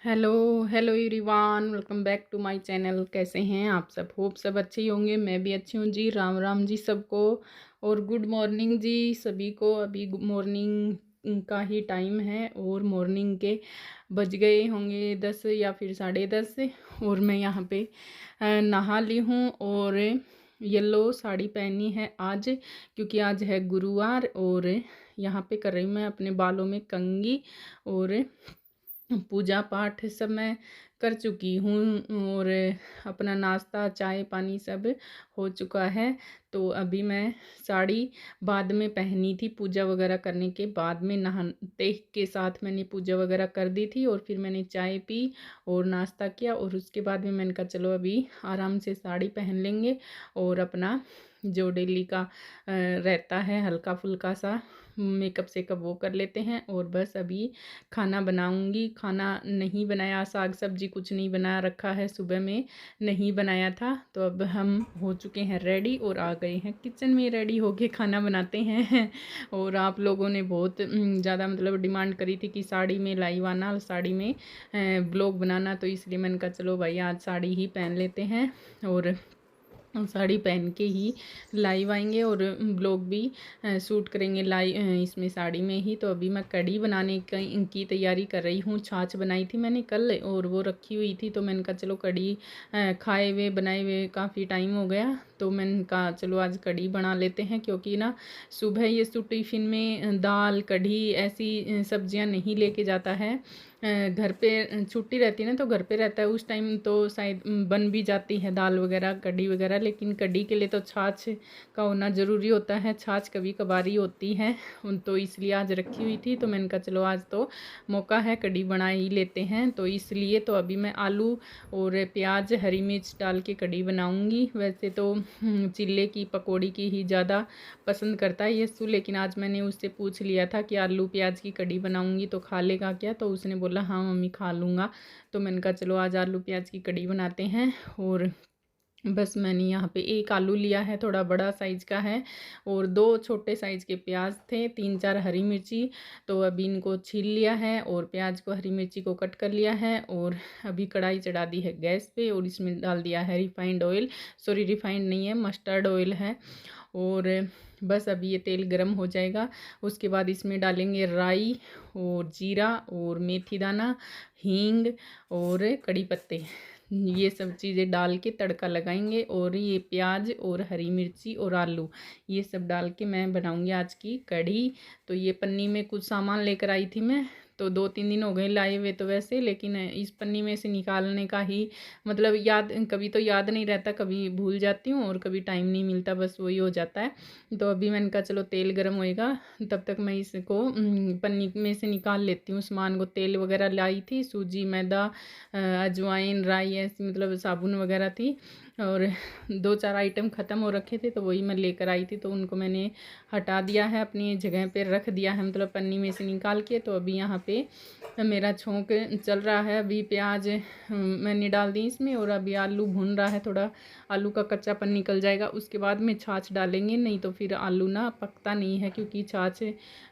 Hello hello everyone, welcome back to my channel. कैसे हैं आप सब? होप सब अच्छे ही होंगे। मैं भी अच्छी हूँ जी। राम राम जी सबको और गुड मॉर्निंग जी सभी को। अभी मॉर्निंग का ही टाइम है और मॉर्निंग के बज गए होंगे 10 या फिर 10:30। और मैं यहाँ पे नहा ली हूँ और येलो साड़ी पहनी है आज, क्योंकि आज है गुरुवार। और यहाँ पे कर रही हूँ मैं अपने बालों में कंघी और पूजा पाठ सब मैं कर चुकी हूँ और अपना नाश्ता चाय पानी सब हो चुका है। तो अभी मैं साड़ी बाद में पहनी थी, पूजा वगैरह करने के बाद में नहाते के साथ मैंने पूजा वगैरह कर दी थी और फिर मैंने चाय पी और नाश्ता किया। और उसके बाद में मैंने कहा चलो अभी आराम से साड़ी पहन लेंगे और अपना जो डेली का रहता है हल्का फुल्का सा मेकअप सेकअप वो कर लेते हैं। और बस अभी खाना बनाऊंगी। खाना नहीं बनाया, साग सब्जी कुछ नहीं बना रखा है, सुबह में नहीं बनाया था। तो अब हम हो चुके हैं रेडी और आ गए हैं किचन में, रेडी होके खाना बनाते हैं। और आप लोगों ने बहुत ज़्यादा मतलब डिमांड करी थी कि साड़ी में लाइव आना, साड़ी में ब्लॉग बनाना। तो इसलिए मैंने कहा चलो भाई आज साड़ी ही पहन लेते हैं और साड़ी पहन के ही लाइव आएंगे और ब्लॉग भी शूट करेंगे लाइव इसमें साड़ी में ही। तो अभी मैं कढ़ी बनाने की तैयारी कर रही हूँ। छाछ बनाई थी मैंने कल और वो रखी हुई थी, तो मैंने कहा चलो कढ़ी खाए हुए बनाए हुए काफ़ी टाइम हो गया, तो मैंने कहा चलो आज कढ़ी बना लेते हैं। क्योंकि ना सुबह ये टिफ़िन में दाल कढ़ी ऐसी सब्जियां नहीं लेके जाता है। घर पे छुट्टी रहती है ना, तो घर पे रहता है उस टाइम तो शायद बन भी जाती है दाल वगैरह कढ़ी वगैरह, लेकिन कढ़ी के लिए तो छाछ का होना ज़रूरी होता है। छाछ कभी कभारी होती है तो इसलिए आज रखी हुई थी। तो मैंने कहा चलो आज तो मौका है कढ़ी बना ही लेते हैं। तो इसलिए तो अभी मैं आलू और प्याज हरी मिर्च डाल के कढ़ी बनाऊंगी। वैसे तो चिल्ले की पकौड़ी की ही ज़्यादा पसंद करता है यस्सु, लेकिन आज मैंने उससे पूछ लिया था कि आलू प्याज की कढ़ी बनाऊंगी तो खा लेगा क्या, तो उसने बोला हाँ मम्मी खा लूँगा। तो मैंने कहा चलो आज आलू प्याज की कढ़ी बनाते हैं। और बस मैंने यहाँ पे एक आलू लिया है, थोड़ा बड़ा साइज़ का है, और 2 छोटे साइज़ के प्याज थे, 3-4 हरी मिर्ची। तो अभी इनको छील लिया है और प्याज को हरी मिर्ची को कट कर लिया है। और अभी कढ़ाई चढ़ा दी है गैस पे और इसमें डाल दिया है रिफाइंड ऑयल, सॉरी रिफाइंड नहीं है मस्टर्ड ऑयल है। और बस अभी ये तेल गरम हो जाएगा, उसके बाद इसमें डालेंगे राई और जीरा और मेथी दाना, हींग और कड़ी पत्ते। ये सब चीज़ें डाल के तड़का लगाएंगे और ये प्याज और हरी मिर्ची और आलू ये सब डाल के मैं बनाऊंगी आज की कढ़ी। तो ये पन्नी में कुछ सामान लेकर आई थी मैं, तो 2-3 दिन हो गए लाए हुए तो वैसे, लेकिन इस पन्नी में से निकालने का ही मतलब याद, कभी तो याद नहीं रहता, कभी भूल जाती हूँ और कभी टाइम नहीं मिलता, बस वही हो जाता है। तो अभी मैंने कहा चलो तेल गर्म होएगा तब तक मैं इसको पन्नी में से निकाल लेती हूँ सामान को। तेल वगैरह लाई थी, सूजी मैदा अजवाइन राई ऐसी मतलब साबुन वगैरह थी, और 2-4 आइटम ख़त्म हो रखे थे तो वही मैं लेकर आई थी। तो उनको मैंने हटा दिया है, अपनी जगह पे रख दिया है, मतलब पन्नी में से निकाल के। तो अभी यहाँ पे मेरा छोंक चल रहा है। अभी प्याज मैंने डाल दी इसमें और अभी आलू भून रहा है, थोड़ा आलू का कच्चापन निकल जाएगा उसके बाद में छाछ डालेंगे, नहीं तो फिर आलू ना पकता नहीं है, क्योंकि छाछ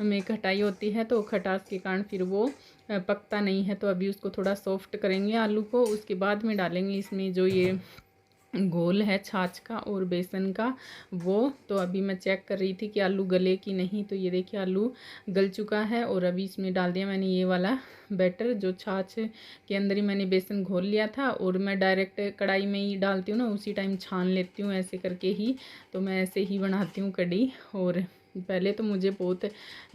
में खटाई होती है तो खटास के कारण फिर वो पकता नहीं है। तो अभी उसको थोड़ा सॉफ्ट करेंगे आलू को, उसके बाद में डालेंगे इसमें जो ये घोल है छाछ का और बेसन का वो। तो अभी मैं चेक कर रही थी कि आलू गले कि नहीं, तो ये देखिए आलू गल चुका है। और अभी इसमें डाल दिया मैंने ये वाला बैटर, जो छाछ के अंदर ही मैंने बेसन घोल लिया था, और मैं डायरेक्ट कढ़ाई में ही डालती हूँ ना, उसी टाइम छान लेती हूँ ऐसे करके ही। तो मैं ऐसे ही बनाती हूँ कढ़ी। और पहले तो मुझे बहुत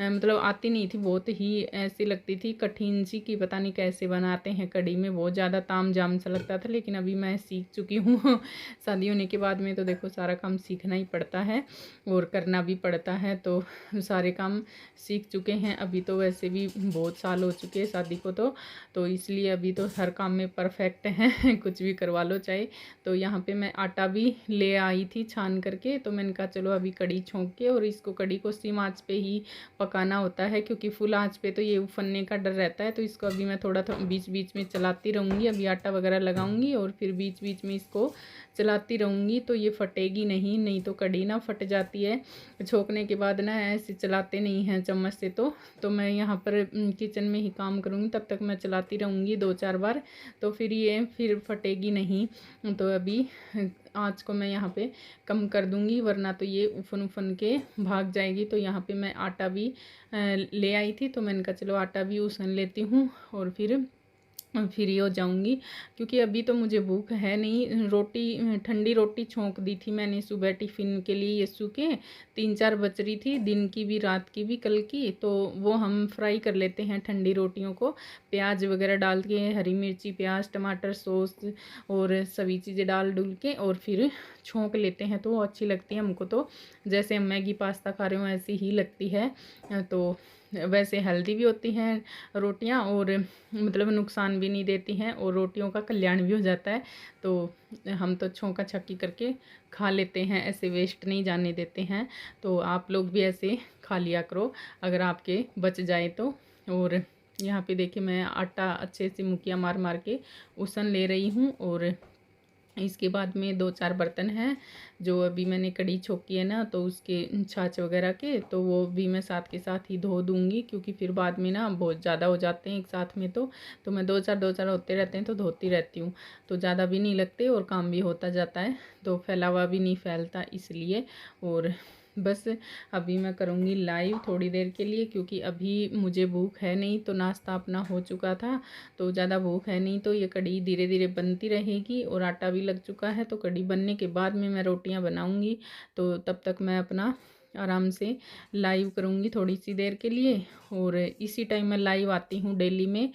मतलब आती नहीं थी, बहुत ही ऐसी लगती थी कठिन सी कि पता नहीं कैसे बनाते हैं कढ़ी में, बहुत ज़्यादा ताम झाम सा लगता था। लेकिन अभी मैं सीख चुकी हूँ। शादी होने के बाद में तो देखो सारा काम सीखना ही पड़ता है और करना भी पड़ता है, तो सारे काम सीख चुके हैं। अभी तो वैसे भी बहुत साल हो चुके हैं शादी को, तो इसलिए अभी तो हर काम में परफेक्ट हैं। कुछ भी करवा लो चाहे। तो यहाँ पे मैं आटा भी ले आई थी छान करके, तो मैंने कहा चलो अभी कढ़ी छोंक के और इसको कड़ी को सिम आंच पे ही पकाना होता है, क्योंकि फुल आंच पे तो ये उफनने का डर रहता है। तो इसको अभी मैं थोड़ा बीच बीच में चलाती रहूँगी। अभी आटा वगैरह लगाऊंगी और फिर बीच बीच में इसको चलाती रहूँगी, तो ये फटेगी नहीं तो कड़ी ना फट जाती है छोंकने के बाद ना, ऐसे चलाते नहीं हैं चम्मच से। तो मैं यहाँ पर किचन में ही काम करूँगी, तब तक मैं चलाती रहूँगी 2-4 बार, तो फिर ये फिर फटेगी नहीं। तो अभी आँच को मैं यहाँ पे कम कर दूँगी, वरना तो ये उफन के भाग जाएगी। तो यहाँ पे मैं आटा भी ले आई थी, तो मैंने कहा चलो आटा भी उसन लेती हूँ और फिर फ्री हो जाऊंगी, क्योंकि अभी तो मुझे भूख है नहीं। रोटी, ठंडी रोटी छोंक दी थी मैंने सुबह टिफ़िन के लिए यस्सु के, 3-4 बच रही थी, दिन की भी रात की भी कल की, तो वो हम फ्राई कर लेते हैं ठंडी रोटियों को, प्याज वगैरह डाल के, हरी मिर्ची, प्याज, टमाटर, सॉस और सभी चीज़ें डाल डुल के और फिर छोंक लेते हैं, तो वो अच्छी लगती है हमको। तो जैसे हम मैगी पास्ता खा रहे हो ऐसी ही लगती है। तो वैसे हेल्दी भी होती हैं रोटियां, और मतलब नुकसान भी नहीं देती हैं, और रोटियों का कल्याण भी हो जाता है। तो हम तो छौंका छक्की करके खा लेते हैं, ऐसे वेस्ट नहीं जाने देते हैं। तो आप लोग भी ऐसे खा लिया करो अगर आपके बच जाए तो। और यहाँ पे देखिए मैं आटा अच्छे से मुखिया मार मार के उसन ले रही हूँ, और इसके बाद में 2-4 बर्तन हैं जो अभी मैंने कड़ी छोकी है ना, तो उसके छाछ वगैरह के, तो वो भी मैं साथ के साथ ही धो दूँगी, क्योंकि फिर बाद में ना बहुत ज़्यादा हो जाते हैं एक साथ में। तो मैं 2-4 होते रहते हैं तो धोती रहती हूँ, तो ज़्यादा भी नहीं लगते और काम भी होता जाता है, तो फैला हुआ भी नहीं फैलता इसलिए। और बस अभी मैं करूँगी लाइव थोड़ी देर के लिए, क्योंकि अभी मुझे भूख है नहीं, तो नाश्ता अपना हो चुका था, तो ज़्यादा भूख है नहीं। तो ये कड़ी धीरे धीरे बनती रहेगी, और आटा भी लग चुका है, तो कड़ी बनने के बाद में मैं रोटियां बनाऊंगी। तो तब तक मैं अपना आराम से लाइव करूँगी थोड़ी सी देर के लिए। और इसी टाइम मैं लाइव आती हूँ डेली में,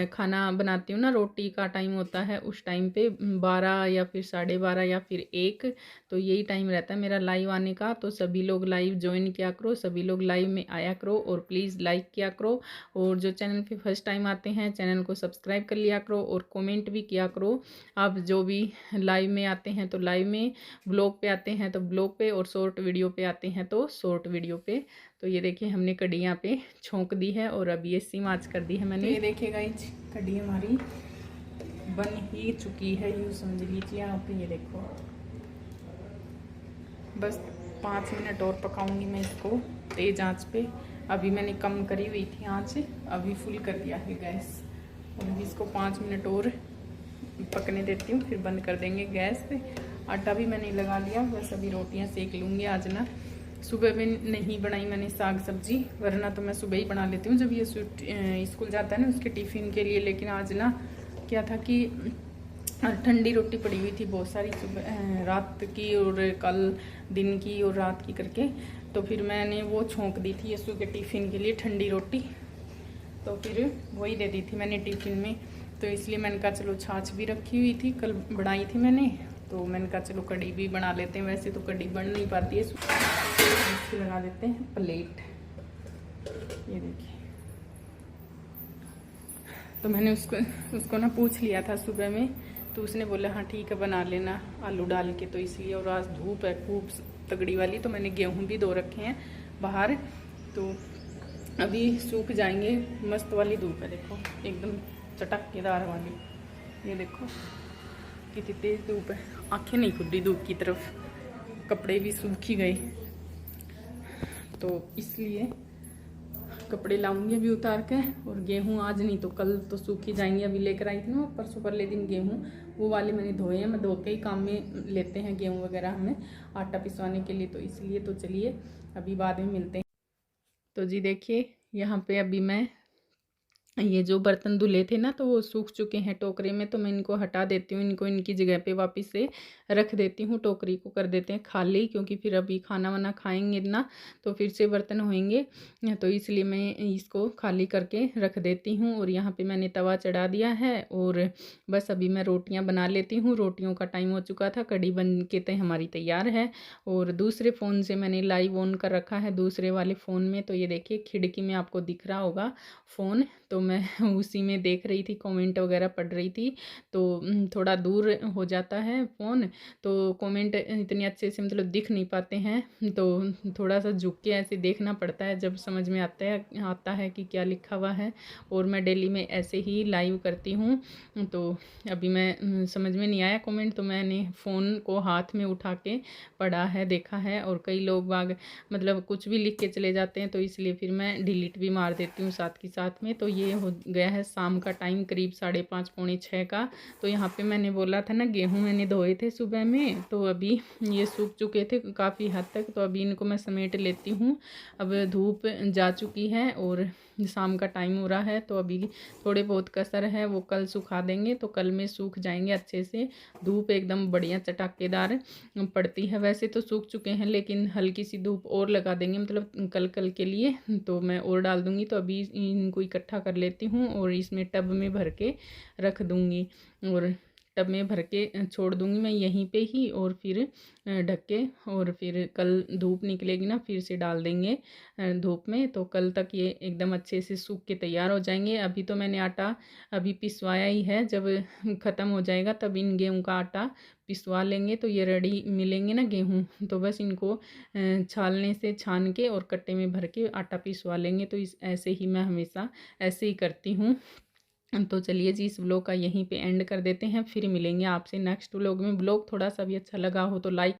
खाना बनाती हूँ ना, रोटी का टाइम होता है उस टाइम पे 12 या फिर 12:30 या फिर 1, तो यही टाइम रहता है मेरा लाइव आने का। तो सभी लोग लाइव ज्वाइन किया करो, सभी लोग लाइव में आया करो, और प्लीज़ लाइक किया करो। और जो चैनल पे फर्स्ट टाइम आते हैं चैनल को सब्सक्राइब कर लिया करो, और कमेंट भी किया करो। आप जो भी लाइव में आते हैं तो लाइव में, ब्लॉग पे आते हैं तो ब्लॉग पे, और शॉर्ट वीडियो पे आते हैं तो शॉर्ट वीडियो पे। तो ये देखिए हमने कड़ी यहाँ पे छोंक दी है, और अभी ये सिम आंच कर दी है मैंने। तो ये देखिए गाइस कड़ी हमारी बन ही चुकी है, यूँ समझ लीजिए आप। ये देखो बस 5 मिनट और पकाऊंगी मैं इसको तेज़ आंच पे। अभी मैंने कम करी हुई थी आंच, अभी फुल कर दिया है गैस, और अभी इसको 5 मिनट और पकने देती हूँ, फिर बंद कर देंगे गैस पे। आटा भी मैंने लगा लिया, बस अभी रोटियां सेक लूँगी। आज ना सुबह में नहीं बनाई मैंने साग सब्जी, वरना तो मैं सुबह ही बना लेती हूँ जब ये स्कूल जाता है ना उसके टिफ़िन के लिए। लेकिन आज ना क्या था कि ठंडी रोटी पड़ी हुई थी बहुत सारी, सुबह रात की और कल दिन की और रात की करके, तो फिर मैंने वो छोंक दी थी यस्सु के टिफ़िन के लिए ठंडी रोटी, तो फिर वही दे दी थी मैंने टिफ़िन में। तो इसलिए मैंने कहा चलो छाछ भी रखी हुई थी, कल बनाई थी मैंने, तो मैंने कहा चलो कड़ी भी बना लेते हैं। वैसे तो कड़ी बन नहीं पाती है, इसकी लगा देते हैं प्लेट। ये देखिए, तो मैंने उसको ना पूछ लिया था सुबह में, तो उसने बोला हाँ ठीक है बना लेना आलू डाल के, तो इसलिए। और आज धूप है खूब तगड़ी वाली, तो मैंने गेहूं भी धो रखे हैं बाहर, तो अभी सूख जाएंगे। मस्त वाली धूप है देखो, एकदम चटकदार वाली। ये देखो कितनी तेज धूप है, आंखें नहीं खुल रही धूप की तरफ, कपड़े भी सूख ही गए, तो इसलिए कपड़े लाऊंगी अभी उतार के। और गेहूं आज नहीं तो कल तो सूख ही जाएंगे। अभी लेकर आई थी ना परसों परले दिन गेहूं, वो वाले मैंने धोए हैं। मैं धो के ही काम में लेते हैं गेहूं वगैरह हमें आटा पिसवाने के लिए, तो इसलिए। तो चलिए अभी बाद में मिलते हैं। तो जी देखिए यहाँ पे अभी मैं ये जो बर्तन धुले थे ना, तो वो सूख चुके हैं टोकरे में, तो मैं इनको हटा देती हूँ, इनको इनकी जगह पे वापस से रख देती हूँ। टोकरी को कर देते हैं खाली, क्योंकि फिर अभी खाना वाना खाएंगे ना तो फिर से बर्तन होंगे, तो इसलिए मैं इसको खाली करके रख देती हूँ। और यहाँ पे मैंने तवा चढ़ा दिया है, और बस अभी मैं रोटियाँ बना लेती हूँ। रोटियों का टाइम हो चुका था, कड़ी बन के तो हमारी तैयार है। और दूसरे फ़ोन से मैंने लाइव ऑन कर रखा है, दूसरे वाले फ़ोन में। तो ये देखिए खिड़की में आपको दिख रहा होगा फ़ोन, तो मैं उसी में देख रही थी, कमेंट वगैरह पढ़ रही थी। तो थोड़ा दूर हो जाता है फ़ोन, तो कमेंट इतनी अच्छे से मतलब दिख नहीं पाते हैं, तो थोड़ा सा झुक के ऐसे देखना पड़ता है, जब समझ में आता है कि क्या लिखा हुआ है। और मैं डेली में ऐसे ही लाइव करती हूँ। तो अभी मैं समझ में नहीं आया कमेंट, तो मैंने फ़ोन को हाथ में उठा के पढ़ा है, देखा है। और कई लोग बाग मतलब कुछ भी लिख के चले जाते हैं, तो इसलिए फिर मैं डिलीट भी मार देती हूँ साथ के साथ में। तो ये हो गया है शाम का टाइम, करीब 5:30 पौने 6 का। तो यहाँ पे मैंने बोला था ना, गेहूँ मैंने धोए थे सुबह में, तो अभी ये सूख चुके थे काफ़ी हद तक। तो अभी इनको मैं समेट लेती हूँ। अब धूप जा चुकी है और शाम का टाइम हो रहा है, तो अभी थोड़े बहुत कसर है वो कल सुखा देंगे, तो कल में सूख जाएंगे अच्छे से। धूप एकदम बढ़िया चटाकेदार पड़ती है। वैसे तो सूख चुके हैं, लेकिन हल्की सी धूप और लगा देंगे, मतलब कल कल के लिए तो मैं और डाल दूँगी। तो अभी इनको इकट्ठा कर लेती हूँ और इसमें टब में भर के रख दूँगी, और टब में भर के छोड़ दूँगी मैं यहीं पे ही। और फिर ढक के, और फिर कल धूप निकलेगी ना, फिर से डाल देंगे धूप में। तो कल तक ये एकदम अच्छे से सूख के तैयार हो जाएंगे। अभी तो मैंने आटा अभी पिसवाया ही है, जब ख़त्म हो जाएगा तब इन गेहूँ का आटा पिसवा लेंगे, तो ये रेडी मिलेंगे ना गेहूँ। तो बस इनको छालने से छान के और कट्टे में भर के आटा पिसवा लेंगे। तो इस ऐसे ही मैं हमेशा ऐसे ही करती हूँ। तो चलिए जी, इस व्लॉग का यहीं पे एंड कर देते हैं, फिर मिलेंगे आपसे नेक्स्ट व्लॉग में। व्लॉग थोड़ा सा भी अच्छा लगा हो तो लाइक